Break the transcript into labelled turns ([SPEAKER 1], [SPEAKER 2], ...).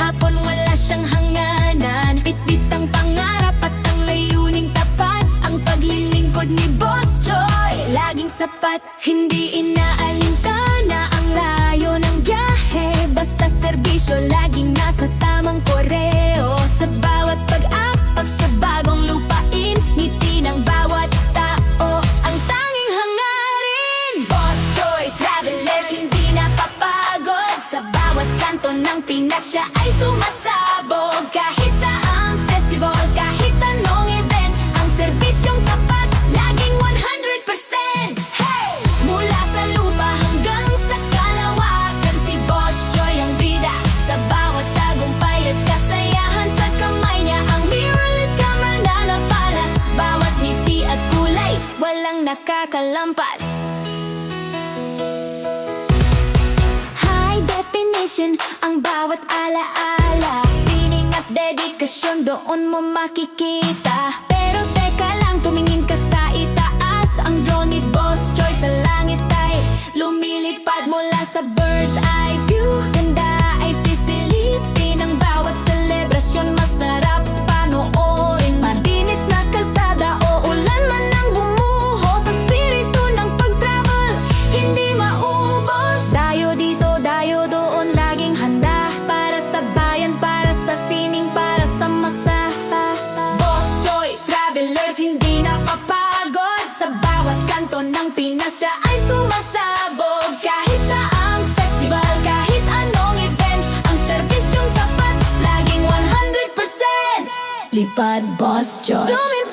[SPEAKER 1] hapon wala siyang hanganan. Bitbit ang pangarap at ang layuning tapat. Ang paglilingkod ni Boss Joy laging sapat. Hindi inaalintana ang layo ng biyahe. Basta serbisyo laging nasa tamang koreo. Sa bawat pag-apak sa bagong lupain, ngiti ng bawat tao ang tanging hangarin. Boss Joy Travelers, hindi napapagod. Sa bawat kanto ng Pinas siya ay sumasabog. Kahit saang festival, kahit anong event, ang serbisyong tapat, laging 100%. Hey! Mula sa lupa hanggang sa kalawakan, si Boss Joy ang bida. Sa bawat tagumpay at kasayahan, sa kamay niya ang mirrorless camera na napalas. Bawat ngiti at kulay, walang nakakalampas. High definition ang bawat alaala. Sining at dedikasyon doon mo makikita. Pero teka lang, tumingin ka sa itaas. Ang drone ni Boss Joy sa langit ay lumilipad mula sa bird's eye view. Ganda ay sisilipin ang bawat selebrasyon. Masarap panoorin, madinit na kalsada o ulan man ang bumuhos. Ang spirito ng pag-travel, hindi maubos. Dayo dito, dayo doon, laging handa. Para sa bayan, para sa sining, para sa masa. Boss Joy Travelers, hindi napapagod. Sa bawat kanto ng Pinas siya ay sumasabog. Kahit saang festival, kahit anong event, ang serbisyong tapat, laging 100%. Lipad Boss Joy. Zoom in